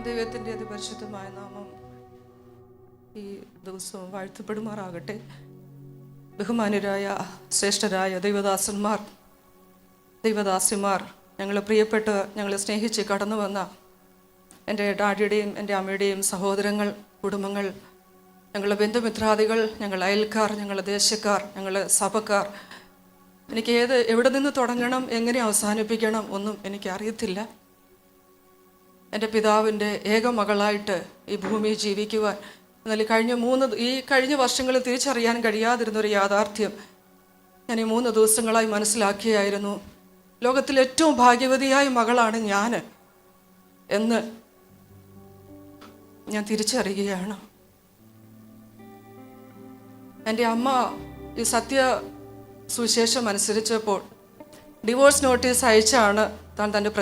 ദൈവത്തിൻ്റെ അതിപരിശുദ്ധമായ നാമം ഈ ദിവസവും വാഴ്ത്തപ്പെടുമാറാകട്ടെ. ബഹുമാന്യരായ ശ്രേഷ്ഠരായ ദൈവദാസന്മാർ, ദൈവദാസിമാർ, ഞങ്ങളെ പ്രിയപ്പെട്ട് ഞങ്ങളെ സ്നേഹിച്ച് കടന്നു വന്ന എൻ്റെ ഡാഡിയുടെയും എൻ്റെ അമ്മയുടെയും സഹോദരങ്ങൾ, കുടുംബങ്ങൾ, ഞങ്ങളുടെ ബന്ധുമിത്രാദികൾ, ഞങ്ങളുടെ അയൽക്കാർ, ഞങ്ങളുടെ ദേശക്കാർ, ഞങ്ങളുടെ സഭക്കാർ, എനിക്ക് എവിടെ നിന്ന് തുടങ്ങണം, എങ്ങനെ അവസാനിപ്പിക്കണം ഒന്നും എനിക്കറിയത്തില്ല. എൻ്റെ പിതാവിൻ്റെ ഏക മകളായിട്ട് ഈ ഭൂമിയിൽ ജീവിക്കുവാൻ, എന്നാൽ കഴിഞ്ഞ വർഷങ്ങളിൽ തിരിച്ചറിയാൻ കഴിയാതിരുന്നൊരു യാഥാർത്ഥ്യം ഞാൻ ഈ 3 ദിവസങ്ങളായി മനസ്സിലാക്കിയായിരുന്നു. ലോകത്തിലെ ഏറ്റവും ഭാഗ്യവതിയായ മകളാണ് ഞാൻ എന്ന് ഞാൻ തിരിച്ചറിയുകയാണ്. എൻ്റെ അമ്മ ഈ സുവിശേഷം അനുസരിച്ചപ്പോൾ ഡിവോഴ്സ് നോട്ടീസ് അയച്ചാണ് താൻ തൻ്റെ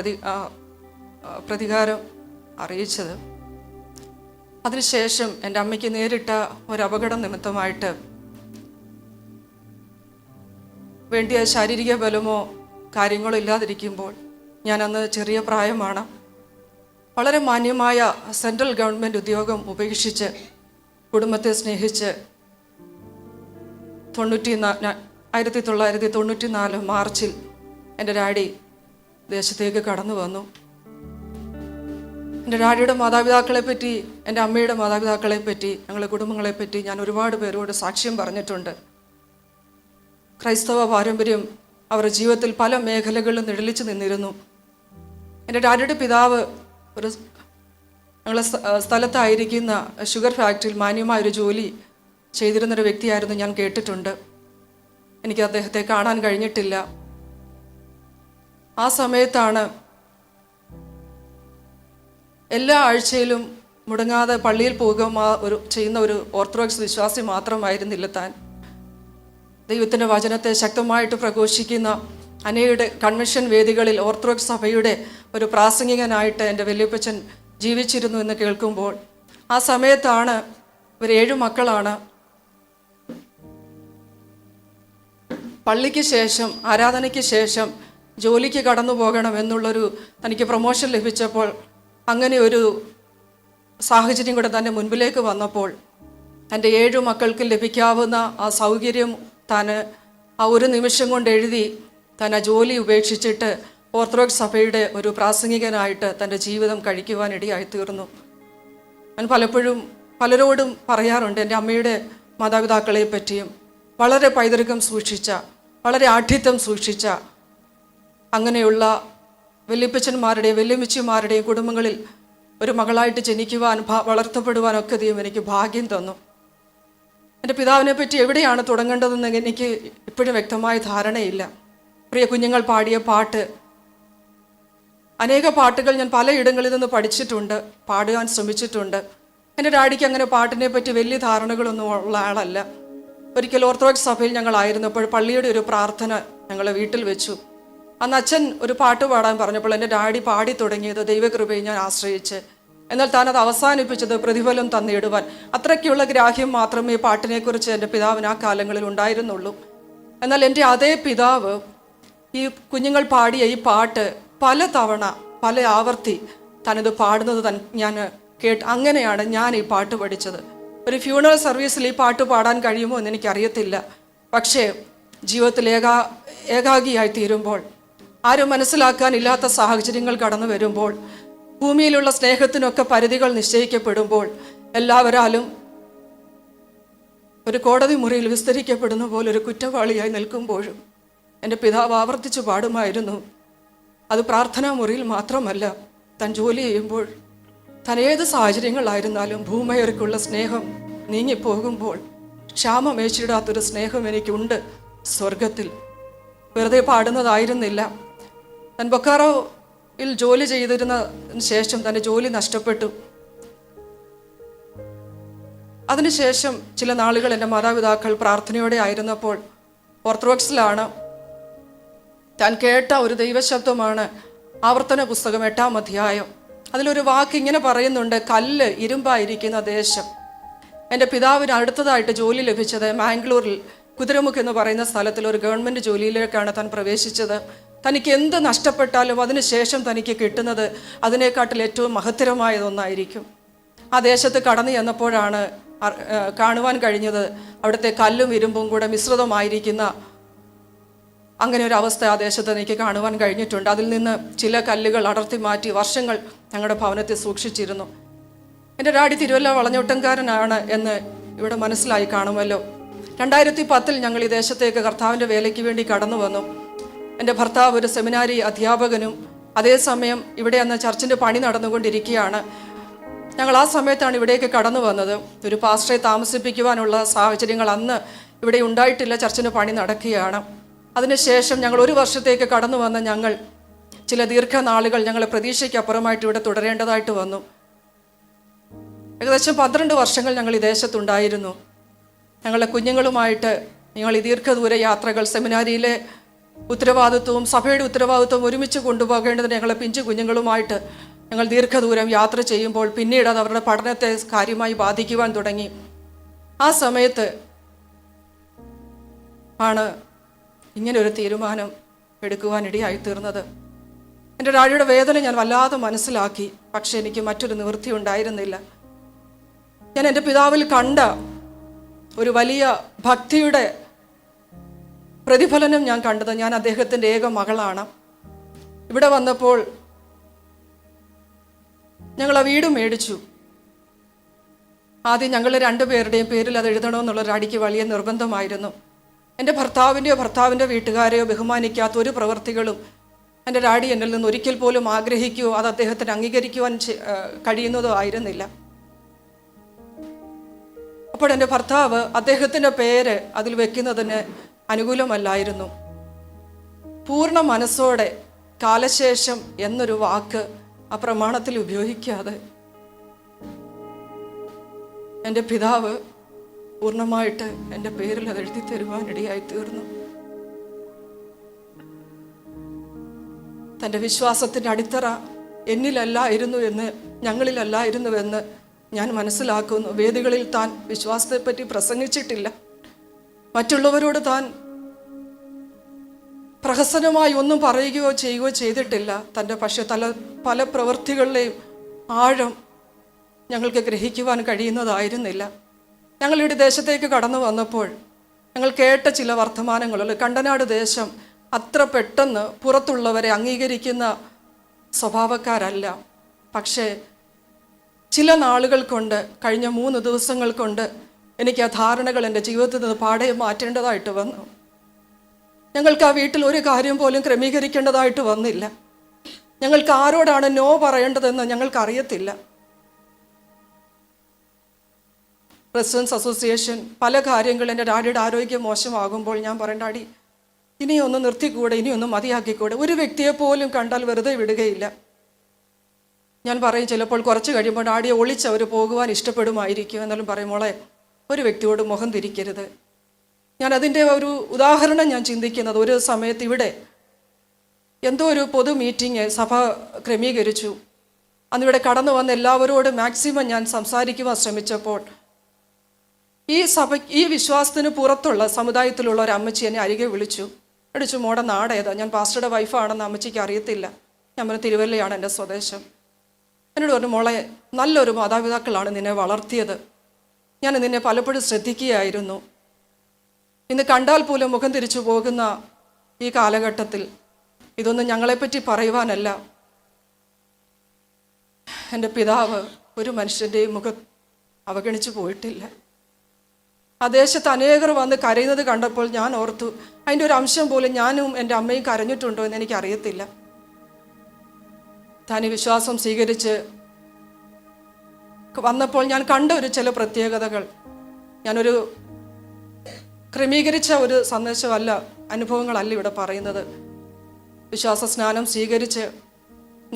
പ്രതികാരം അറിയിച്ചത്. അതിനുശേഷം എൻ്റെ അമ്മയ്ക്ക് നേരിട്ട ഒരു അപകടം നിമിത്തമായിട്ട് വേണ്ടിയ ശാരീരിക ബലമോ കാര്യങ്ങളോ ഇല്ലാതിരിക്കുമ്പോൾ, ഞാനന്ന് ചെറിയ പ്രായമാണ്, വളരെ മാന്യമായ സെൻട്രൽ ഗവൺമെൻറ് ഉദ്യോഗം ഉപേക്ഷിച്ച് കുടുംബത്തെ സ്നേഹിച്ച് 1994 മാർച്ചിൽ എൻ്റെ ഡാഡി ദേശത്തേക്ക് കടന്നു വന്നു. എൻ്റെ ഡാഡിയുടെ മാതാപിതാക്കളെപ്പറ്റി, എൻ്റെ അമ്മയുടെ മാതാപിതാക്കളെപ്പറ്റി, ഞങ്ങളുടെ കുടുംബങ്ങളെപ്പറ്റി ഞാൻ ഒരുപാട് പേരോട് സാക്ഷ്യം പറഞ്ഞിട്ടുണ്ട്. ക്രൈസ്തവ പാരമ്പര്യം അവരുടെ ജീവിതത്തിൽ പല മേഖലകളിലും നിഴലിച്ചു നിന്നിരുന്നു. എൻ്റെ ഡാഡിയുടെ പിതാവ് ഒരു ഞങ്ങളുടെ സ്ഥലത്തായിരിക്കുന്ന ഷുഗർ ഫാക്ടറിയിൽ മാന്യമായൊരു ജോലി ചെയ്തിരുന്നൊരു വ്യക്തിയായിരുന്നു ഞാൻ കേട്ടിട്ടുണ്ട്. എനിക്ക് അദ്ദേഹത്തെ കാണാൻ കഴിഞ്ഞിട്ടില്ല. ആ സമയത്താണ് എല്ലാ ആഴ്ചയിലും മുടങ്ങാതെ പള്ളിയിൽ ചെയ്യുന്ന ഒരു ഓർത്തഡോക്സ് വിശ്വാസി മാത്രമായിരുന്നില്ല താൻ. ദൈവത്തിൻ്റെ വചനത്തെ ശക്തമായിട്ട് പ്രഘോഷിക്കുന്ന അനേക കൺവെൻഷൻ വേദികളിൽ ഓർത്തഡോക്സ് സഭയുടെ ഒരു പ്രാസംഗികനായിട്ട് എൻ്റെ വല്യപ്പച്ചൻ ജീവിച്ചിരുന്നു എന്ന് കേൾക്കുമ്പോൾ, ആ സമയത്താണ് ഇവർ 7 മക്കളാണ്. പള്ളിക്ക് ശേഷം, ആരാധനയ്ക്ക് ശേഷം ജോലിക്ക് കടന്നു പോകണം എന്നുള്ളൊരു തനിക്ക് പ്രൊമോഷൻ ലഭിച്ചപ്പോൾ, അങ്ങനെ ഒരു സാഹചര്യം കൂടെ തൻ്റെ മുൻപിലേക്ക് വന്നപ്പോൾ, എൻ്റെ 7 മക്കൾക്ക് ലഭിക്കാവുന്ന ആ സൗകര്യം താൻ ആ ഒരു നിമിഷം കൊണ്ട് എഴുതി താൻ ആ ജോലി ഉപേക്ഷിച്ചിട്ട് ഓർത്തഡോക്സ് സഭയുടെ ഒരു പ്രാസംഗികനായിട്ട് തൻ്റെ ജീവിതം കഴിക്കുവാനിടയായി തീർന്നു. ഞാൻ പലരോടും പറയാറുണ്ട്, എൻ്റെ അമ്മയുടെ മാതാപിതാക്കളെ പറ്റിയും വളരെ പൈതൃകം സൂക്ഷിച്ച, വളരെ ആഢ്യത്വം സൂക്ഷിച്ച, അങ്ങനെയുള്ള വല്യപ്പച്ചന്മാരുടെയും വല്യമ്മച്ചിമാരുടെയും കുടുംബങ്ങളിൽ ഒരു മകളായിട്ട് ജനിക്കുവാൻ, വളർത്തപ്പെടുവാനൊക്കെ ദൈവം എനിക്ക് ഭാഗ്യം തന്നു. എൻ്റെ പിതാവിനെ പറ്റി എവിടെയാണ് തുടങ്ങേണ്ടതെന്ന് എനിക്ക് ഇപ്പോഴും വ്യക്തമായ ധാരണയില്ല. പ്രിയ കുഞ്ഞുങ്ങൾ പാടിയ പാട്ട്, അനേക പാട്ടുകൾ ഞാൻ പലയിടങ്ങളിൽ നിന്ന് പഠിച്ചിട്ടുണ്ട്, പാടുവാൻ ശ്രമിച്ചിട്ടുണ്ട്. എൻ്റെ ഡാഡിക്ക് അങ്ങനെ പാട്ടിനെ പറ്റി വലിയ ധാരണകളൊന്നും ഉള്ള ആളല്ല. ഒരിക്കൽ ഓർത്തഡോക്സ് സഭയിൽ ഞങ്ങളായിരുന്നപ്പോൾ പള്ളിയുടെ ഒരു പ്രാർത്ഥന ഞങ്ങളെ വീട്ടിൽ വെച്ചു. അന്ന് അച്ഛൻ ഒരു പാട്ട് പാടാൻ പറഞ്ഞപ്പോൾ എൻ്റെ ഡാഡി പാടി തുടങ്ങിയത് ദൈവകൃപയെ ഞാൻ ആശ്രയിച്ച്, എന്നാൽ താൻ അത് അവസാനിപ്പിച്ചത് പ്രതിഫലം തന്നിടുവാൻ. അത്രയ്ക്കുള്ള ഗ്രാഹ്യം മാത്രമേ പാട്ടിനെക്കുറിച്ച് എൻ്റെ പിതാവിന് ആ കാലങ്ങളിൽ ഉണ്ടായിരുന്നുള്ളൂ. എന്നാൽ എൻ്റെ അതേ പിതാവ് ഈ കുഞ്ഞുങ്ങൾ പാടിയ ഈ പാട്ട് പല തവണ, പല ആവർത്തി താനിത് പാടുന്നത് ഞാൻ അങ്ങനെയാണ് ഞാൻ ഈ പാട്ട് പഠിച്ചത്. ഒരു ഫ്യൂണറൽ സർവീസിൽ ഈ പാട്ട് പാടാൻ കഴിയുമോ എന്ന് എനിക്കറിയത്തില്ല. പക്ഷേ ജീവിതത്തിൽ ഏകാഗിയായി തീരുമ്പോൾ, ആരും മനസ്സിലാക്കാനില്ലാത്ത സാഹചര്യങ്ങൾ കടന്നു വരുമ്പോൾ, ഭൂമിയിലുള്ള സ്നേഹത്തിനൊക്കെ പരിധികൾ നിശ്ചയിക്കപ്പെടുമ്പോൾ, എല്ലാവരാലും ഒരു കോടതി മുറിയിൽ വിസ്തരിക്കപ്പെടുന്ന പോലെ ഒരു കുറ്റവാളിയായി നിൽക്കുമ്പോഴും എൻ്റെ പിതാവ് ആവർത്തിച്ച് പാടുമായിരുന്നു. അത് പ്രാർത്ഥനാ മുറിയിൽ മാത്രമല്ല, താൻ ജോലി ചെയ്യുമ്പോൾ, താൻ ഏത് സാഹചര്യങ്ങളായിരുന്നാലും ഭൂമിയോർക്കുള്ള സ്നേഹം നീങ്ങിപ്പോകുമ്പോൾ, ക്ഷാമമേച്ചിടാത്തൊരു സ്നേഹം എനിക്കുണ്ട് സ്വർഗത്തിൽ. വെറുതെ പാടുന്നതായിരുന്നില്ല. താൻ ബൊക്കാറോയിൽ ജോലി ചെയ്തിരുന്നതിന് ശേഷം തൻ്റെ ജോലി നഷ്ടപ്പെട്ടു. അതിനുശേഷം ചില നാളുകൾ എൻ്റെ മാതാപിതാക്കൾ പ്രാർത്ഥനയോടെ ആയിരുന്നപ്പോൾ, ഓർത്തഡോക്സിലാണ്, താൻ കേട്ട ഒരു ദൈവശബ്ദമാണ് ആവർത്തന പുസ്തകം 8-ാം അധ്യായം. അതിലൊരു വാക്ക് ഇങ്ങനെ പറയുന്നുണ്ട്, കല്ല് ഇരുമ്പായിരിക്കുന്ന ദേശം. എൻ്റെ പിതാവിന് അടുത്തതായിട്ട് ജോലി ലഭിച്ചത് മാംഗ്ലൂരിൽ കുതിരമുഖ് എന്ന് പറയുന്ന സ്ഥലത്തിൽ ഒരു ഗവൺമെൻറ് ജോലിയിലേക്കാണ് താൻ പ്രവേശിച്ചത്. തനിക്ക് എന്ത് നഷ്ടപ്പെട്ടാലും അതിനുശേഷം തനിക്ക് കിട്ടുന്നത് അതിനേക്കാട്ടിൽ ഏറ്റവും മഹത്തരമായതൊന്നായിരിക്കും. ആ ദേശത്ത് കടന്നു ചെന്നപ്പോഴാണ് കാണുവാൻ കഴിഞ്ഞത് അവിടുത്തെ കല്ലും ഇരുമ്പും കൂടെ മിശ്രിതമായിരിക്കുന്ന അങ്ങനെ ഒരു അവസ്ഥ ആ ദേശത്ത് എനിക്ക് കാണുവാൻ കഴിഞ്ഞിട്ടുണ്ട്. അതിൽ നിന്ന് ചില കല്ലുകൾ അടർത്തി മാറ്റി വർഷങ്ങൾ ഞങ്ങളുടെ ഭവനത്തിൽ സൂക്ഷിച്ചിരുന്നു. എൻ്റെ ഡാഡി തിരുവല്ല വളഞ്ഞോട്ടംകാരനാണ് എന്ന് ഇവിടെ മനസ്സിലായി കാണുമല്ലോ. 2010 ഞങ്ങൾ ഈ ദേശത്തേക്ക് കർത്താവിൻ്റെ വേലയ്ക്ക് വേണ്ടി കടന്നു വന്നു. എൻ്റെ ഭർത്താവ് ഒരു സെമിനാരി അധ്യാപകനും അതേസമയം ഇവിടെ അന്ന് ചർച്ചിൻ്റെ പണി നടന്നുകൊണ്ടിരിക്കുകയാണ്. ഞങ്ങൾ ആ സമയത്താണ് ഇവിടേക്ക് കടന്നു വന്നത്. ഒരു പാസ്റ്ററെ താമസിപ്പിക്കുവാനുള്ള സാഹചര്യങ്ങൾ അന്ന് ഇവിടെ ഉണ്ടായിട്ടില്ല. ചർച്ചിൻ്റെ പണി നടക്കുകയാണ്. അതിനുശേഷം ഞങ്ങൾ 1 വർഷത്തേക്ക് കടന്നു വന്ന ഞങ്ങൾ ചില ദീർഘനാളുകൾ ഞങ്ങളെ പ്രതീക്ഷയ്ക്കപ്പുറമായിട്ട് ഇവിടെ തുടരേണ്ടതായിട്ട് വന്നു. ഏകദേശം 12 വർഷങ്ങൾ ഞങ്ങൾ ഈ ദേശത്തുണ്ടായിരുന്നു. ഞങ്ങളുടെ കുഞ്ഞുങ്ങളുമായിട്ട് ഞങ്ങൾ ഈ ദീർഘദൂര യാത്രകൾ, സെമിനാരിയിലെ ഉത്തരവാദിത്വവും സഭയുടെ ഉത്തരവാദിത്വവും ഒരുമിച്ച് കൊണ്ടുപോകേണ്ടതിന് ഞങ്ങളെ പിഞ്ചു കുഞ്ഞുങ്ങളുമായിട്ട് ഞങ്ങൾ ദീർഘദൂരം യാത്ര ചെയ്യുമ്പോൾ പിന്നീട് അത് അവരുടെ പഠനത്തെ കാര്യമായി ബാധിക്കുവാൻ തുടങ്ങി. ആ സമയത്ത് ആണ് ഇങ്ങനൊരു തീരുമാനം എടുക്കുവാനിടയായി തീർന്നത്. എൻ്റെ ഡാഡിയുടെ വേദന ഞാൻ വല്ലാതെ മനസ്സിലാക്കി. പക്ഷെ എനിക്ക് മറ്റൊരു നിവൃത്തി ഉണ്ടായിരുന്നില്ല. ഞാൻ എൻ്റെ പിതാവിൽ കണ്ട ഒരു വലിയ ഭക്തിയുടെ പ്രതിഫലനം ഞാൻ കണ്ടത്. ഞാൻ അദ്ദേഹത്തിൻ്റെ ഏക മകളാണ്. ഇവിടെ വന്നപ്പോൾ ഞങ്ങൾ ആ വീട് മേടിച്ചു. ആദ്യം ഞങ്ങൾ 2 പേരുടെയും പേരിൽ അത് എഴുതണമെന്നുള്ള ഡാഡിക്ക് വലിയ നിർബന്ധമായിരുന്നു. എൻ്റെ ഭർത്താവിൻ്റെ വീട്ടുകാരെയോ ബഹുമാനിക്കാത്ത ഒരു പ്രവൃത്തികളും എൻ്റെ ഡാഡി എന്നിൽ നിന്ന് ഒരിക്കൽ പോലും ആഗ്രഹിക്കുകയോ അത് അദ്ദേഹത്തിന് അംഗീകരിക്കുവാൻ കഴിയുന്നതോ ആയിരുന്നില്ല. അപ്പോൾ എൻ്റെ ഭർത്താവ് അദ്ദേഹത്തിൻ്റെ പേര് അതിൽ വെക്കുന്നതിന് അനുകൂലമല്ലായിരുന്നു. പൂർണ്ണ മനസ്സോടെ കാലശേഷം എന്നൊരു വാക്ക് ആ പ്രമാണത്തിൽ ഉപയോഗിക്കാതെ എൻ്റെ പിതാവ് പൂർണ്ണമായിട്ട് എൻ്റെ പേരിൽ അത് എഴുതി തരുവാൻ ഇടയായി തീർന്നു. തൻ്റെ വിശ്വാസത്തിൻ്റെ അടിത്തറ എന്നിലല്ലായിരുന്നു എന്ന്, ഞങ്ങളിലല്ലായിരുന്നുവെന്ന് ഞാൻ മനസ്സിലാക്കുന്നു. വേദികളിൽ താൻ വിശ്വാസത്തെപ്പറ്റി പ്രസംഗിച്ചിട്ടില്ല. മറ്റുള്ളവരോട് താൻ പ്രഹസനമായി ഒന്നും പറയുകയോ ചെയ്യുകയോ ചെയ്തിട്ടില്ല. പക്ഷെ പല പ്രവൃത്തികളിലെയും ആഴം ഞങ്ങൾക്ക് ഗ്രഹിക്കുവാൻ കഴിയുന്നതായിരുന്നില്ല. ഞങ്ങളുടെ ദേശത്തേക്ക് കടന്നു വന്നപ്പോൾ ഞങ്ങൾ കേട്ട ചില വർത്തമാനങ്ങളുണ്ട്. കണ്ടനാട് ദേശം അത്ര പെട്ടെന്ന് പുറത്തുള്ളവരെ അംഗീകരിക്കുന്ന സ്വഭാവക്കാരല്ല. പക്ഷേ ചില നാളുകൾ കൊണ്ട്, കഴിഞ്ഞ 3 ദിവസങ്ങൾ കൊണ്ട് എനിക്ക് ആ ധാരണകൾ എൻ്റെ ജീവിതത്തിൽ നിന്ന് പാടെ മാറ്റേണ്ടതായിട്ട് വന്നു. ഞങ്ങൾക്ക് ആ വീട്ടിൽ ഒരു കാര്യം പോലും ക്രമീകരിക്കേണ്ടതായിട്ട് വന്നില്ല. ഞങ്ങൾക്ക് ആരോടാണ് നോ പറയേണ്ടതെന്ന് ഞങ്ങൾക്കറിയത്തില്ല. റെസിഡൻസ് അസോസിയേഷൻ പല കാര്യങ്ങൾ എൻ്റെ ഡാഡിയുടെ ആരോഗ്യം മോശമാകുമ്പോൾ ഞാൻ പറയും, ഡാഡി ഇനിയൊന്ന് നിർത്തിക്കൂടെ, ഇനിയൊന്ന് മതിയാക്കിക്കൂടെ, ഒരു വ്യക്തിയെ പോലും കണ്ടാൽ വെറുതെ വിടുകയില്ല. ഞാൻ പറയും ചിലപ്പോൾ കുറച്ച് കഴിയുമ്പോൾ ഡാഡിയെ ഒളിച്ച് അവർ പോകുവാൻ ഇഷ്ടപ്പെടുമായിരിക്കും. എന്നാലും പറയും, മോളെ ഒരു വ്യക്തിയോട് മുഖം തിരിക്കരുത്. ഞാൻ അതിൻ്റെ ഒരു ഉദാഹരണം ഞാൻ ചിന്തിക്കുന്നത്, ഒരു സമയത്ത് ഇവിടെ എന്തോ ഒരു പൊതു മീറ്റിംഗ് സഭ ക്രമീകരിച്ചു. അന്നിവിടെ കടന്നു വന്ന എല്ലാവരോടും മാക്സിമം ഞാൻ സംസാരിക്കുവാൻ ശ്രമിച്ചപ്പോൾ ഈ വിശ്വാസത്തിന് പുറത്തുള്ള സമുദായത്തിലുള്ള ഒരു അമ്മച്ചി എന്നെ അരികെ വിളിച്ചു. മോടെ നാടേതാ? ഞാൻ പാസ്റ്ററുടെ വൈഫാണെന്ന് അമ്മച്ചിക്ക് അറിയത്തില്ല. ഞാൻ പറഞ്ഞു, തിരുവല്ലയാണ് എൻ്റെ സ്വദേശം. എന്നോട് പറഞ്ഞു, മോളെ നല്ലൊരു മാതാപിതാക്കളാണ് നിന്നെ വളർത്തിയത്. ഞാൻ നിന്നെ പലപ്പോഴും ശ്രദ്ധിക്കുകയായിരുന്നു. ഇന്ന് കണ്ടാൽ പോലും മുഖം തിരിച്ചു പോകുന്ന ഈ കാലഘട്ടത്തിൽ ഇതൊന്നും ഞങ്ങളെപ്പറ്റി പറയുവാനല്ല. എൻ്റെ പിതാവ് ഒരു മനുഷ്യൻ്റെയും മുഖം അവഗണിച്ചു പോയിട്ടില്ല. ആ ദേശത്ത് അനേകർ വന്ന് കരയുന്നത് കണ്ടപ്പോൾ ഞാൻ ഓർത്തു, അതിൻ്റെ ഒരു അംശം പോലും ഞാനും എൻ്റെ അമ്മയും കരഞ്ഞിട്ടുണ്ടോ എന്ന് എനിക്കറിയത്തില്ല. താൻ ഈ വിശ്വാസം സ്വീകരിച്ച് വന്നപ്പോൾ ഞാൻ കണ്ട ചില പ്രത്യേകതകൾ, ഞാനൊരു ക്രമീകരിച്ച ഒരു സന്ദേശമല്ല, അനുഭവങ്ങളല്ല ഇവിടെ പറയുന്നത്. വിശ്വാസ സ്നാനം സ്വീകരിച്ച്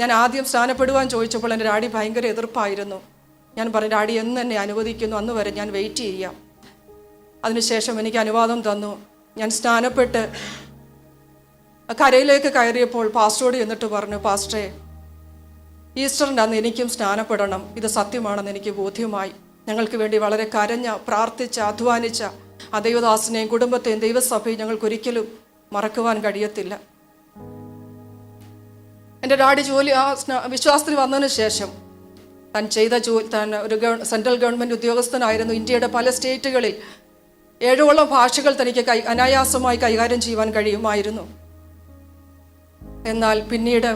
ഞാൻ ആദ്യം സ്നാനപ്പെടുവാൻ ചോദിച്ചപ്പോൾ എൻ്റെ ഡാഡി ഭയങ്കര എതിർപ്പായിരുന്നു. ഞാൻ പറഞ്ഞു, ഡാഡി എന്ന് എന്നെ അനുവദിക്കുന്നു അന്ന് വരെ ഞാൻ വെയിറ്റ് ചെയ്യാം. അതിനുശേഷം എനിക്ക് അനുവാദം തന്നു. ഞാൻ സ്നാനപ്പെട്ട് കരയിലേക്ക് കയറിയപ്പോൾ പാസ്റ്ററോട് എന്നിട്ട് പറഞ്ഞു, പാസ്റ്ററെ ഈസ്റ്ററിൻ്റെ അന്ന് എനിക്കും സ്നാനപ്പെടണം, ഇത് സത്യമാണെന്ന് എനിക്ക് ബോധ്യമായി. ഞങ്ങൾക്ക് വേണ്ടി വളരെ കരഞ്ഞ, പ്രാർത്ഥിച്ച, അധ്വാനിച്ച ആ ദൈവദാസനെയും കുടുംബത്തെയും ദൈവസഭയും ഞങ്ങൾക്കൊരിക്കലും മറക്കുവാൻ കഴിയത്തില്ല. എൻ്റെ ഡാഡി വിശ്വാസത്തിൽ വന്നതിന് ശേഷം താൻ ചെയ്ത താൻ ഒരു സെൻട്രൽ ഗവൺമെൻറ് ഉദ്യോഗസ്ഥനായിരുന്നു. ഇന്ത്യയുടെ പല സ്റ്റേറ്റുകളിൽ 7ഓളം ഭാഷകൾ തനിക്ക് അനായാസമായി കൈകാര്യം ചെയ്യുവാൻ കഴിയുമായിരുന്നു. എന്നാൽ പിന്നീട്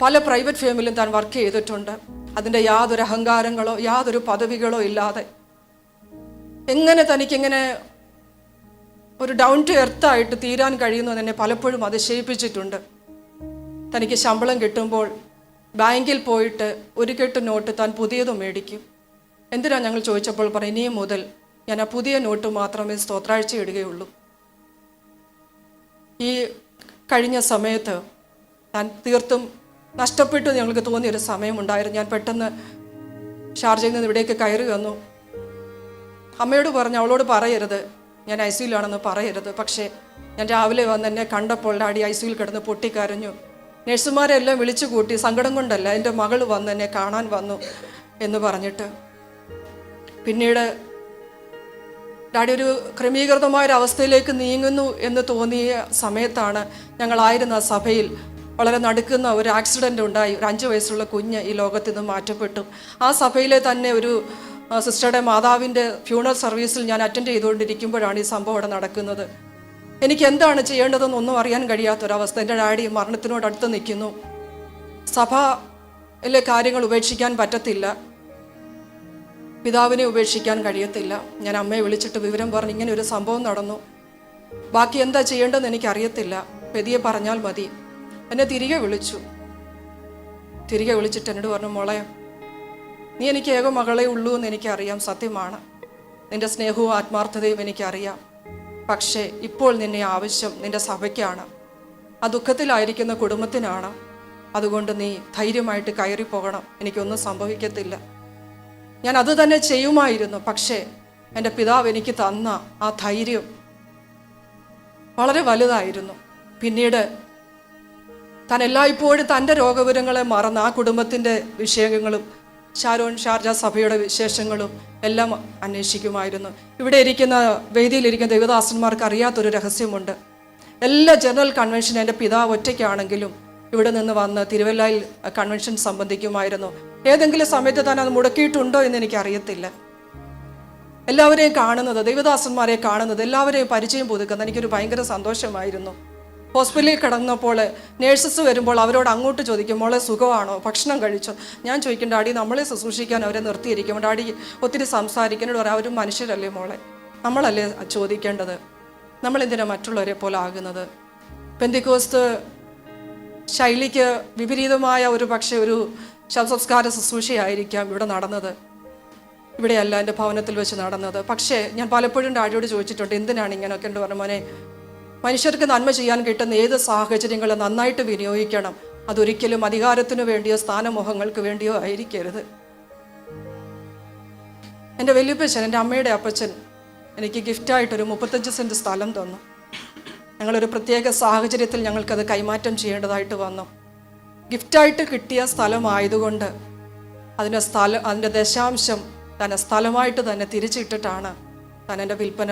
പല പ്രൈവറ്റ് ഫേമിലും താൻ വർക്ക് ചെയ്തിട്ടുണ്ട്. അതിൻ്റെ യാതൊരു അഹങ്കാരങ്ങളോ യാതൊരു പദവികളോ ഇല്ലാതെ എങ്ങനെ തനിക്കിങ്ങനെ ഒരു ഡൗൺ ടു എർത്ത് ആയിട്ട് തീരാൻ കഴിയുന്നു എന്നെ പലപ്പോഴും അതിശയിപ്പിച്ചിട്ടുണ്ട്. തനിക്ക് ശമ്പളം കിട്ടുമ്പോൾ ബാങ്കിൽ പോയിട്ട് ഒരു കെട്ട് നോട്ട് താൻ പുതിയതും മേടിക്കും. എന്തിനാ ഞങ്ങൾ ചോദിച്ചപ്പോൾ പറയും, ഇനിയും മുതൽ ഞാൻ ആ പുതിയ നോട്ട് മാത്രമേ സ്തോത്രാഴ്ച ഇടുകയുള്ളൂ. ഈ കഴിഞ്ഞ സമയത്ത് താൻ തീർത്തും നഷ്ടപ്പെട്ടു ഞങ്ങൾക്ക് തോന്നിയൊരു സമയമുണ്ടായിരുന്നു. ഞാൻ പെട്ടെന്ന് ഷാർജയിൽ നിന്ന് ഇവിടേക്ക് കയറി വന്നു. അമ്മയോട് പറഞ്ഞു, അവളോട് പറയരുത് ഞാൻ ICUലാണെന്ന് പറയരുത്. പക്ഷേ ഞാൻ രാവിലെ വന്ന് എന്നെ കണ്ടപ്പോൾ ഡാഡി ICUയിൽ കിടന്ന് പൊട്ടിക്കരഞ്ഞു. നഴ്സുമാരെ എല്ലാം വിളിച്ചു കൂട്ടി, സങ്കടം കൊണ്ടല്ല, എൻ്റെ മകൾ വന്ന് എന്നെ കാണാൻ വന്നു എന്ന് പറഞ്ഞിട്ട്. പിന്നീട് ഡാഡി ഒരു ക്രമീകൃതമായൊരവസ്ഥയിലേക്ക് നീങ്ങുന്നു എന്ന് തോന്നിയ സമയത്താണ് ഞങ്ങളായിരുന്ന സഭയിൽ വളരെ നടുക്കുന്ന ഒരു ആക്സിഡൻ്റ് ഉണ്ടായി. ഒരു 5 വയസ്സുള്ള കുഞ്ഞ് ഈ ലോകത്ത് നിന്ന് മാറ്റപ്പെട്ടു. ആ സഭയിലെ തന്നെ ഒരു സിസ്റ്ററുടെ മാതാവിൻ്റെ ഫ്യൂണറൽ സർവീസിൽ ഞാൻ അറ്റൻഡ് ചെയ്തുകൊണ്ടിരിക്കുമ്പോഴാണ് ഈ സംഭവം അവിടെ നടക്കുന്നത്. എനിക്ക് എന്താണ് ചെയ്യേണ്ടതെന്നൊന്നും അറിയാൻ കഴിയാത്തൊരവസ്ഥ. എൻ്റെ ഡാഡി മരണത്തിനോടടുത്ത് നിൽക്കുന്നു. സഭയിലെ കാര്യങ്ങൾ ഉപേക്ഷിക്കാൻ പറ്റത്തില്ല, പിതാവിനെ ഉപേക്ഷിക്കാൻ കഴിയത്തില്ല. ഞാൻ അമ്മയെ വിളിച്ചിട്ട് വിവരം പറഞ്ഞ് ഇങ്ങനെ ഒരു സംഭവം നടന്നു, ബാക്കി എന്താ ചെയ്യേണ്ടതെന്ന് എനിക്കറിയത്തില്ല, പെതിയെ പറഞ്ഞാൽ മതി. എന്നെ തിരികെ വിളിച്ചിട്ട് എന്നോട് പറഞ്ഞു, മോളെ, നീ എനിക്ക് ഏക മകളെ ഉള്ളൂ എന്ന് എനിക്കറിയാം, സത്യമാണ്. നിൻ്റെ സ്നേഹവും ആത്മാർത്ഥതയും എനിക്കറിയാം. പക്ഷേ ഇപ്പോൾ നിന്നെ ആവശ്യം നിൻ്റെ സഭയ്ക്കാണ്, ആ ദുഃഖത്തിലായിരിക്കുന്ന കുടുംബത്തിനാണ്. അതുകൊണ്ട് നീ ധൈര്യമായിട്ട് കയറിപ്പോകണം, എനിക്കൊന്നും സംഭവിക്കത്തില്ല. ഞാൻ അത് തന്നെ ചെയ്യുമായിരുന്നു. പക്ഷേ എൻ്റെ പിതാവ് എനിക്ക് തന്ന ആ ധൈര്യം വളരെ വലുതായിരുന്നു. പിന്നീട് താൻ എല്ലായ്പ്പോഴും തൻ്റെ രോഗവിവരങ്ങളെ മറന്ന് ആ കുടുംബത്തിൻ്റെ വിഷയങ്ങളും ഷാർജ സഭയുടെ വിശേഷങ്ങളും എല്ലാം അന്വേഷിക്കുമായിരുന്നു. ഇവിടെ ഇരിക്കുന്ന വേദിയിലിരിക്കുന്ന ദേവദാസന്മാർക്ക് അറിയാത്തൊരു രഹസ്യമുണ്ട്. എല്ലാ ജനറൽ കൺവെൻഷനും എൻ്റെ പിതാവ് ഒറ്റയ്ക്കാണെങ്കിലും ഇവിടെ നിന്ന് വന്ന് തിരുവല്ലയിൽ കൺവെൻഷൻ സംബന്ധിക്കുമായിരുന്നു. ഏതെങ്കിലും സമയത്ത് താൻ അത് മുടക്കിയിട്ടുണ്ടോ എന്ന് എനിക്കറിയത്തില്ല. എല്ലാവരെയും കാണുന്നത്, ദൈവദാസന്മാരെ കാണുന്നത്, എല്ലാവരെയും പരിചയം പുതുക്കുന്നത് എനിക്കൊരു ഭയങ്കര സന്തോഷമായിരുന്നു. ഹോസ്പിറ്റലിൽ കിടന്നപ്പോൾ നേഴ്സസ് വരുമ്പോൾ അവരോട് അങ്ങോട്ട് ചോദിക്കും, മോളെ സുഖമാണോ, ഭക്ഷണം കഴിച്ചോ? ഞാൻ ചോദിക്കും, ഡാഡി നമ്മളെ ശുശ്രൂഷിക്കാൻ അവരെ നിർത്തിയിരിക്കും, ഡാഡി ഒത്തിരി സംസാരിക്കാനോട് പറയാം, അവരും മനുഷ്യരല്ലേ മോളെ, നമ്മളല്ലേ ചോദിക്കേണ്ടത്, നമ്മളെന്തിനാ മറ്റുള്ളവരെ പോലെ ആകുന്നത്? പെന്തിക്കോസ്ത് ശൈലിക്ക് വിപരീതമായ ഒരു പക്ഷേ ഒരു ശവസംസ്കാര ശുശ്രൂഷയായിരിക്കാം ഇവിടെ നടന്നത്. ഇവിടെയല്ല, എൻ്റെ ഭവനത്തിൽ വെച്ച് നടന്നത്. പക്ഷേ ഞാൻ പലപ്പോഴും ഡാഡിയോട് ചോദിച്ചിട്ടുണ്ട്, എന്തിനാണ് ഇങ്ങനെയൊക്കെ ഉണ്ട് പറഞ്ഞു. മോനെ, മനുഷ്യർക്ക് നന്മ ചെയ്യാൻ കിട്ടുന്ന ഏത് സാഹചര്യങ്ങളും നന്നായിട്ട് വിനിയോഗിക്കണം. അതൊരിക്കലും അധികാരത്തിനു വേണ്ടിയോ സ്ഥാനമോഹങ്ങൾക്ക് വേണ്ടിയോ ആയിരിക്കരുത്. എൻ്റെ വല്യപ്പച്ചൻ, എൻ്റെ അമ്മയുടെ അപ്പച്ചൻ എനിക്ക് ഗിഫ്റ്റായിട്ടൊരു 35 സെൻറ്റ് സ്ഥലം തന്നു. ഞങ്ങളൊരു പ്രത്യേക സാഹചര്യത്തിൽ ഞങ്ങൾക്കത് കൈമാറ്റം ചെയ്യേണ്ടതായിട്ട് വന്നു. ഗിഫ്റ്റായിട്ട് കിട്ടിയ സ്ഥലമായതുകൊണ്ട് അതിൻ്റെ ദശാംശം തന്നെ സ്ഥലമായിട്ട് തന്നെ തിരിച്ചിട്ടിട്ടാണ് താൻ എൻ്റെ വിൽപ്പന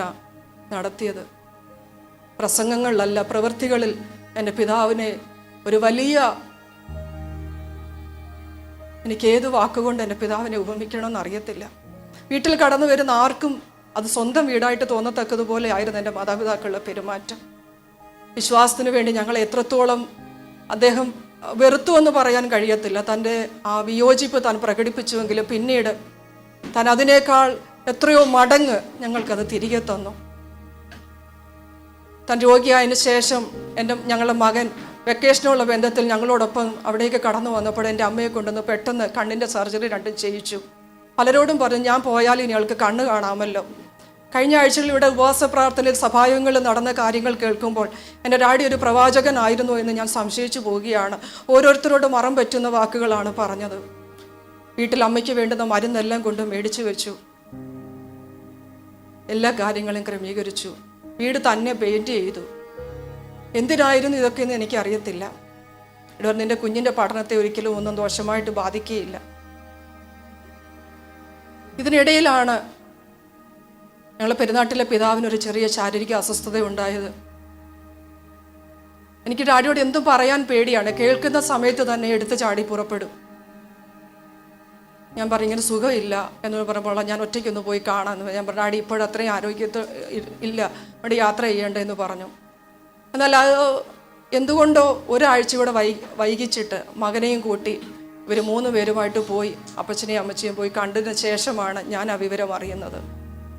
നടത്തിയത്. പ്രസംഗങ്ങളിലല്ല, പ്രവൃത്തികളിൽ എൻ്റെ പിതാവിനെ ഒരു വലിയ, എനിക്ക് ഏത് വാക്കുകൊണ്ട് എൻ്റെ പിതാവിനെ ഉപമിക്കണമെന്ന് അറിയത്തില്ല. വീട്ടിൽ കടന്നു വരുന്ന ആർക്കും അത് സ്വന്തം വീടായിട്ട് തോന്നത്തക്കതുപോലെ ആയിരുന്നു എൻ്റെ മാതാപിതാക്കളുടെ പെരുമാറ്റം. വിശ്വാസത്തിന് വേണ്ടി ഞങ്ങളെ എത്രത്തോളം അദ്ദേഹം വെറുത്തു എന്ന് പറയാൻ കഴിയത്തില്ല. തൻ്റെ ആ വിയോജിപ്പ് താൻ പ്രകടിപ്പിച്ചുവെങ്കിലും പിന്നീട് താൻ അതിനേക്കാൾ എത്രയോ മടങ്ങ് ഞങ്ങൾക്കത് തിരികെ തന്നു. താൻ രോഗിയായതിനു ശേഷം ഞങ്ങളുടെ മകൻ വെക്കേഷനുള്ള ബന്ധത്തിൽ ഞങ്ങളോടൊപ്പം അവിടേക്ക് കടന്നു വന്നപ്പോൾ എൻ്റെ അമ്മയെ കൊണ്ടുവന്ന് പെട്ടെന്ന് കണ്ണിൻ്റെ സർജറി രണ്ടും ചെയ്യിച്ചു. പലരോടും പറഞ്ഞു, ഞാൻ പോയാലും ഇനി അവൾക്ക് കണ്ണ് കാണാമല്ലോ. കഴിഞ്ഞ ആഴ്ചകളിൽ ഇവിടെ ഉപവാസ പ്രാർത്ഥനയിൽ സഭായങ്ങളിൽ നടന്ന കാര്യങ്ങൾ കേൾക്കുമ്പോൾ എൻ്റെ ഡാഡി ഒരു പ്രവാചകനായിരുന്നു എന്ന് ഞാൻ സംശയിച്ചു പോവുകയാണ്. ഓരോരുത്തരോട് മറം പറ്റുന്ന വാക്കുകളാണ് പറഞ്ഞത്. വീട്ടിൽ അമ്മയ്ക്ക് വേണ്ടുന്ന മരുന്നെല്ലാം കൊണ്ട് മേടിച്ചു വെച്ചു, എല്ലാ കാര്യങ്ങളും ക്രമീകരിച്ചു, വീട് തന്നെ പെയിൻറ്റ് ചെയ്തു. എന്തിനായിരുന്നു ഇതൊക്കെയെന്ന് എനിക്കറിയത്തില്ല. ഇവിടെ നിൻ്റെ കുഞ്ഞിൻ്റെ പഠനത്തെ ഒരിക്കലും ഒന്നും ദോഷമായിട്ട് ബാധിക്കുകയില്ല. ഇതിനിടയിലാണ് ഞങ്ങൾ പെരുന്നാട്ടിലെ പിതാവിനൊരു ചെറിയ ശാരീരിക അസ്വസ്ഥത ഉണ്ടായത്. എനിക്ക് ഡാഡിയോട് എന്തും പറയാൻ പേടിയാണ്. കേൾക്കുന്ന സമയത്ത് തന്നെ എടുത്ത് ചാടി പുറപ്പെടും. ഞാൻ പറയും ഇങ്ങനെ സുഖമില്ല എന്ന് പറയുമ്പോൾ ഞാൻ ഒറ്റയ്ക്കൊന്ന് പോയി കാണാമെന്ന്. ഞാൻ പറഞ്ഞു ഡാഡി ഇപ്പോഴത്രയും ആരോഗ്യത്തിൽ ഇല്ല, അവിടെ യാത്ര ചെയ്യേണ്ടതെന്ന് പറഞ്ഞു. എന്നാൽ അത് എന്തുകൊണ്ടോ ഒരാഴ്ച കൂടെ വൈകിച്ചിട്ട് മകനെയും കൂട്ടി ഇവർ 3 പേരുമായിട്ട് പോയി അപ്പച്ചനെയും അമ്മച്ചയും പോയി കണ്ടതിന് ശേഷമാണ് ഞാൻ ആ വിവരം അറിയുന്നത്.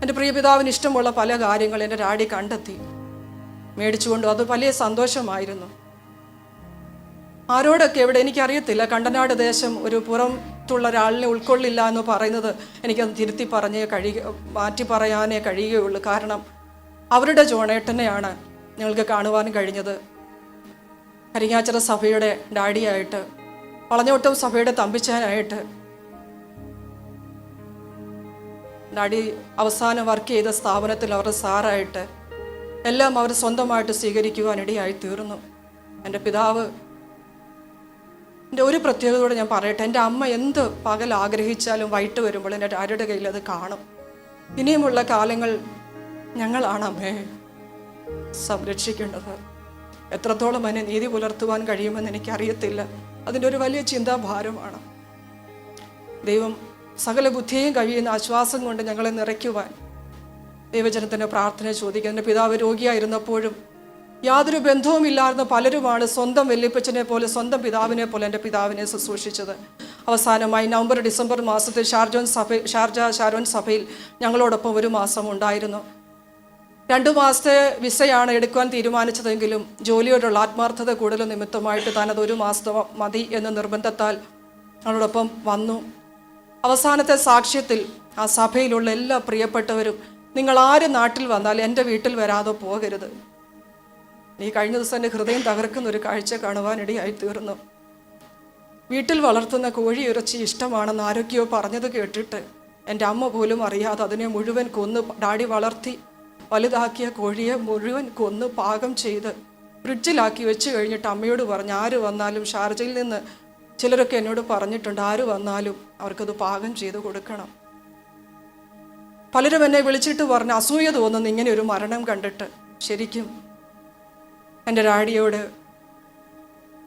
എൻ്റെ പ്രിയപിതാവിന് ഇഷ്ടമുള്ള പല കാര്യങ്ങളും എൻ്റെ ഡാഡി കണ്ടെത്തി മേടിച്ചുകൊണ്ടു. അത് വലിയ സന്തോഷമായിരുന്നു. ആരോടൊക്കെ എവിടെ എനിക്കറിയത്തില്ല. കണ്ടനാട് ദേശം ഒരു പുറത്തുള്ള ഒരാളിനെ ഉൾക്കൊള്ളില്ല എന്ന് പറയുന്നത് എനിക്കത് തിരുത്തി മാറ്റി പറയാനേ കഴിയുകയുള്ളൂ. കാരണം അവരുടെ ജോണേട്ടനെയാണ് ഞങ്ങൾക്ക് കാണുവാൻ കഴിഞ്ഞത്. കരിങ്ങാച്ചിറ സഭയുടെ ഡാഡിയായിട്ട്, വളഞ്ഞോട്ടം സഭയുടെ തമ്പിച്ചാനായിട്ട്. ഡാഡി അവസാനം വർക്ക് ചെയ്ത സ്ഥാപനത്തിൽ അവരുടെ സാറായിട്ട് എല്ലാം അവർ സ്വന്തമായിട്ട് സ്വീകരിക്കുവാനിടയായി തീർന്നു. എൻ്റെ പിതാവ് എൻ്റെ ഒരു പ്രത്യേകതയോടെ ഞാൻ പറയട്ടെ, എൻ്റെ അമ്മ എന്ത് പകൽ ആഗ്രഹിച്ചാലും വൈകിട്ട് വരുമ്പോൾ എൻ്റെ ഡാഡിയുടെ കയ്യിൽ അത് കാണും. ഇനിയുമുള്ള കാലങ്ങൾ ഞങ്ങളാണ് അമ്മയെ സംരക്ഷിക്കേണ്ടത്. എത്രത്തോളം അതിനെ നീതി പുലർത്തുവാൻ കഴിയുമെന്ന് എനിക്കറിയത്തില്ല. അതിൻ്റെ ഒരു വലിയ ചിന്താഭാരമാണ്. ദൈവം സകല ബുദ്ധിയും കഴിയുന്ന ആശ്വാസം കൊണ്ട് ഞങ്ങളെ നിറയ്ക്കുവാൻ ദൈവജനത്തിൻ്റെ പ്രാർത്ഥന ചോദിക്കുക. എൻ്റെ പിതാവ് രോഗിയായിരുന്നപ്പോഴും യാതൊരു ബന്ധവുമില്ലായിരുന്ന പലരുമാണ് സ്വന്തം വല്യപ്പച്ചനെ പോലെ, സ്വന്തം പിതാവിനെ പോലെ എൻ്റെ പിതാവിനെ ശുശ്രൂഷിച്ചത്. അവസാനമായി നവംബർ ഡിസംബർ മാസത്തിൽ ഷാർജ ഷാരോൺ സഭയിൽ ഞങ്ങളോടൊപ്പം 1 മാസം ഉണ്ടായിരുന്നു. 2 മാസത്തെ വിസയാണ് എടുക്കുവാൻ തീരുമാനിച്ചതെങ്കിലും ജോലിയോടുള്ള ആത്മാർത്ഥത കൂടുതൽ നിമിത്തമായിട്ട് താൻ അത് 1 മാസത്തെ മതി എന്ന നിർബന്ധത്താൽ ഞങ്ങളോടൊപ്പം വന്നു. അവസാനത്തെ സാക്ഷ്യത്തിൽ ആ സഭയിലുള്ള എല്ലാ പ്രിയപ്പെട്ടവരും, നിങ്ങൾ ആര് നാട്ടിൽ വന്നാൽ എൻ്റെ വീട്ടിൽ വരാതെ പോകരുത്. ഈ കഴിഞ്ഞ ദിവസം എൻ്റെ ഹൃദയം തകർക്കുന്ന ഒരു കാഴ്ച കാണുവാനിടയായി തീർന്നു. വീട്ടിൽ വളർത്തുന്ന കോഴി ഇറച്ചി ഇഷ്ടമാണെന്ന് ആരൊക്കെയോ പറഞ്ഞത് കേട്ടിട്ട് എൻ്റെ അമ്മ പോലും അറിയാതെ അതിനെ മുഴുവൻ കൊന്ന്, ഡാഡി വളർത്തി വലുതാക്കിയ കോഴിയെ മുഴുവൻ കൊന്ന് പാകം ചെയ്ത് ഫ്രിഡ്ജിലാക്കി വെച്ച് കഴിഞ്ഞിട്ട് അമ്മയോട് പറഞ്ഞു, ആര് വന്നാലും, ഷാർജയിൽ നിന്ന് ചിലരൊക്കെ എന്നോട് പറഞ്ഞിട്ടുണ്ട്, ആര് വന്നാലും അവർക്കത് പാകം ചെയ്ത് കൊടുക്കണം. പലരും എന്നെ വിളിച്ചിട്ട് പറഞ്ഞു, അസൂയ തോന്നുന്നു ഇങ്ങനെ ഒരു മരണം കണ്ടിട്ട്. ശരിക്കും എൻ്റെ ഡാഡിയോട്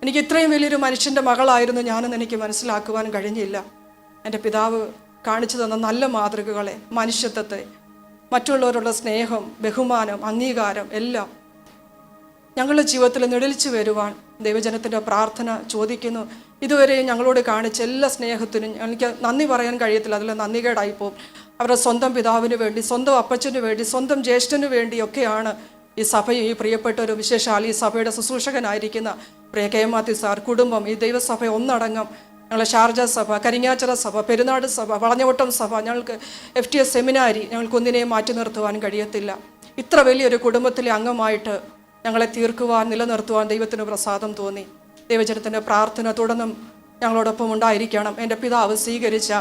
എനിക്ക് ഇത്രയും വലിയൊരു മനുഷ്യൻ്റെ മകളായിരുന്നു ഞാനെന്ന് എനിക്ക് മനസ്സിലാക്കുവാൻ കഴിഞ്ഞില്ല. എൻ്റെ പിതാവ് കാണിച്ചു തന്ന നല്ല മാതൃകകളെ, മനുഷ്യത്വത്തെ, മറ്റുള്ളവരുടെ സ്നേഹം, ബഹുമാനം, അംഗീകാരം എല്ലാം ഞങ്ങളുടെ ജീവിതത്തിൽ നിഴലിച്ചു വരുവാൻ ദൈവജനത്തിൻ്റെ പ്രാർത്ഥന ചോദിക്കുന്നു. ഇതുവരെ ഞങ്ങളോട് കാണിച്ച എല്ലാ സ്നേഹത്തിനും എനിക്ക് നന്ദി പറയാൻ കഴിയത്തില്ല. അതിൽ നന്ദികേടായിപ്പോവും. അവരുടെ സ്വന്തം പിതാവിന് വേണ്ടി, സ്വന്തം അപ്പച്ചന് വേണ്ടി, സ്വന്തം ജ്യേഷ്ഠന് വേണ്ടിയൊക്കെയാണ് ഈ സഭയും ഈ പ്രിയപ്പെട്ടവരും, വിശേഷാൽ ഈ സഭയുടെ ശുശ്രൂഷകനായിരിക്കുന്ന പ്രിയ കെ മാത്യു സാർ, കുടുംബം, ഈ ദൈവസഭ ഒന്നടങ്കം, ഞങ്ങളെ ഷാർജ സഭ, കരിങ്ങാച്ചിറ സഭ, പെരുന്നാട് സഭ, വളഞ്ഞവട്ടം സഭ, ഞങ്ങൾക്ക് FTS സെമിനാരി, ഞങ്ങൾക്കൊന്നിനെയും മാറ്റി നിർത്തുവാൻ കഴിയത്തില്ല. ഇത്ര വലിയൊരു കുടുംബത്തിലെ അംഗമായിട്ട് ഞങ്ങളെ തീർക്കുവാൻ, നിലനിർത്തുവാൻ ദൈവത്തിന് പ്രസാദം തോന്നി. ദൈവജനത്തിൻ്റെ പ്രാർത്ഥന തുടർന്നും ഞങ്ങളോടൊപ്പം ഉണ്ടായിരിക്കണം. എൻ്റെ പിതാവ് സ്വീകരിച്ച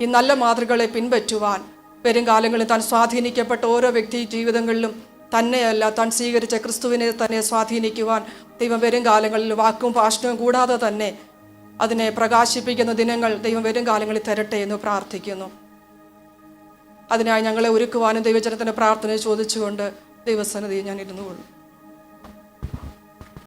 ഈ നല്ല മാതൃകളെ പിൻപറ്റുവാൻ, വരും കാലങ്ങളിൽ താൻ സ്വാധീനിക്കപ്പെട്ട ഓരോ വ്യക്തി ജീവിതങ്ങളിലും തന്നെയല്ല, താൻ സ്വീകരിച്ച ക്രിസ്തുവിനെ തന്നെ സ്വാധീനിക്കുവാൻ ദൈവം വരും കാലങ്ങളിൽ വാക്കും ഭാഷണവും കൂടാതെ തന്നെ അതിനെ പ്രകാശിപ്പിക്കുന്ന ദിനങ്ങൾ ദൈവം വരും കാലങ്ങളിൽ തരട്ടെ എന്ന് പ്രാർത്ഥിക്കുന്നു. അതിനായി ഞങ്ങളെ ഒരുക്കുവാനും ദൈവജനത്തിൻ്റെ പ്രാർത്ഥന ചോദിച്ചുകൊണ്ട് ദൈവസന്നിധിയിൽ ഞാൻ ഇരുന്നുകൊള്ളും.